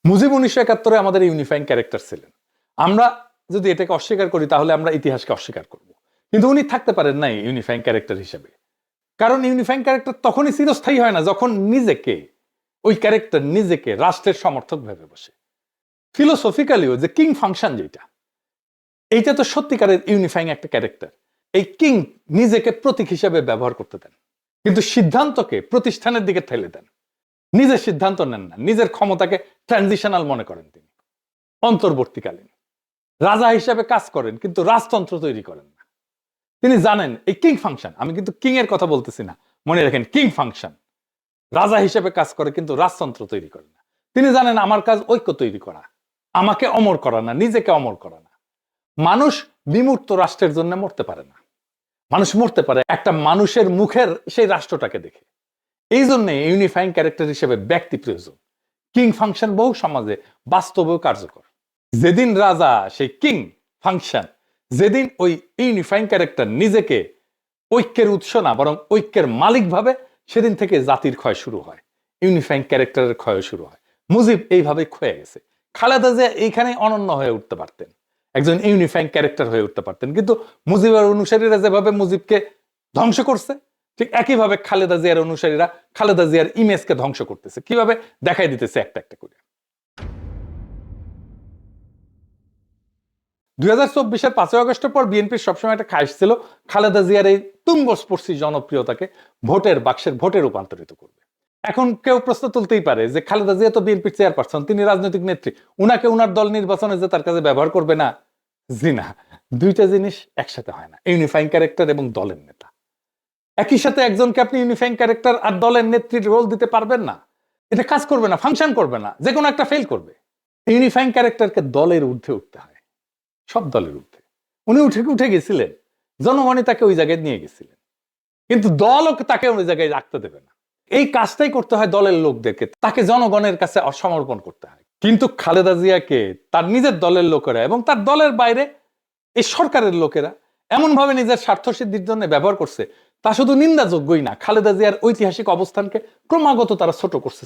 মুজিব 1971-এ আমাদের unifying character ছিলেন। আমরা যদি এটাকে অস্বীকার করি তাহলে আমরা ইতিহাসকে অস্বীকার করব। কিন্তু উনি থাকতে পারেন নাই ইউনিফাইং ক্যারেক্টার হিসেবে। কারণ ইউনিফাইং ক্যারেক্টার তখনই চিরস্থায়ী হয় না যখন ওই ক্যারেক্টার নিজেকে রাষ্ট্রের সমর্থক ভেবে বসে। ফিলোসফিক্যালিও যে কিং ফাংশন যেটা, এইটা তো সত্যিকারের ইউনিফাইং একটা ক্যারেক্টার। এই কিং নিজেকে প্রতীক হিসেবে ব্যবহার করতে দেন, কিন্তু সিদ্ধান্তকে প্রতিষ্ঠানের দিকে ঠেলে দেন। নিজের সিদ্ধান্ত নেন না, নিজের ক্ষমতাকে ট্রানজিশনাল মনে করেন। তিনি অন্তর্বর্তীকালীন রাজা হিসেবে কাজ করেন, কিন্তু রাজতন্ত্র তৈরি করেন না। তিনি জানেন এই কিং ফাংশন, আমি কিন্তু কিং এর কথা বলতেছি না, মনে রাখেন কিং ফাংশন রাজা হিসেবে কাজ করে, কিন্তু রাজতন্ত্র তৈরি করে না। তিনি জানেন আমার কাজ ঐক্য তৈরি করা, আমাকে অমর করা না, নিজেকে অমর করা না। মানুষ বিমূর্ত রাষ্ট্রের জন্য মরতে পারে না, মানুষ মরতে পারে একটা মানুষের মুখের সেই রাষ্ট্রটাকে দেখে। এই জন্য ইউনিফাইং ক্যারেক্টার হিসেবে ব্যক্তি প্রয়োজন। কিং ফাংশন বহু সমাজে বাস্তবেও কার্যকর। যেদিন রাজা সেই কিং ফাংশন, যেদিন ওই ইউনিফাইং ক্যারেক্টার নিজেকে ঐক্যের উৎস না বরং ঐক্যের মালিক ভাবে, সেদিন থেকে জাতির ক্ষয় শুরু হয়, ইউনিফাইং ক্যারেক্টারের ক্ষয় শুরু হয়। মুজিব এইভাবে ক্ষয়ে গেছে। খালেদা জিয়া এইখানে অনন্য হয়ে উঠতে পারতেন, একজন ইউনিফাইং ক্যারেক্টার হয়ে উঠতে পারতেন। কিন্তু মুজিবের অনুসারীরা যেভাবে মুজিবকে ধ্বংস করছে, ঠিক একইভাবে খালেদা জিয়ার অনুসারীরা খালেদা জিয়ার ইমেজকে ধ্বংস করতেছে। কিভাবে দেখাই দিতেছে একটা একটা করে। 2024-এর 5ই আগস্টের পর বিএনপির সবসময় একটা খায়েশ ছিল খালেদা জিয়ার এই তুঙ্গস্পর্শী জনপ্রিয়তাকে ভোটের বাক্সের ভোটে রূপান্তরিত করবে। এখন কেউ প্রশ্ন তুলতেই পারে যে খালেদা জিয়া তো বিএনপির চেয়ারপারসন, তিনি রাজনৈতিক নেত্রী, উনাকে উনার দল নির্বাচনে যে তার কাছে ব্যবহার করবে না। জি না, দুইটা জিনিস একসাথে হয় না, ইউনিফাইং ক্যারেক্টার এবং দলের নেতা। একই সাথে একজনকে আপনি ইউনিফাইং ক্যারেক্টার আর দলের নেত্রীর রোল দিতে পারবেন না, এটা কাজ করবে না, ফাংশন করবে না, যে কোনো একটা ফেল করবে। ইউনিফাইং ক্যারেক্টারকে দলের ঊর্ধ্বে উঠতে হয়, সব দলের ঊর্ধ্বে। উনি উঠে গেছিলেন, জনগণই তাকে ওই জায়গায় নিয়ে গেছিলেন, কিন্তু দলও তাকে ওই জায়গায় রাখতে দেবে না। এই কাজটাই করতে হয় দলের লোকদেরকে, তাকে জনগণের কাছে সমর্পণ করতে হয়। কিন্তু খালেদা জিয়াকে তার নিজের দলের লোকেরা এবং তার দলের বাইরে এই সরকারের লোকেরা এমন ভাবে নিজের স্বার্থ সিদ্ধির জন্য ব্যবহার করছে, তা শুধু নিন্দাযোগ্যই না, খালেদা জিয়ার ঐতিহাসিক অবস্থানকে ক্রমাগত তারা ছোট করছে।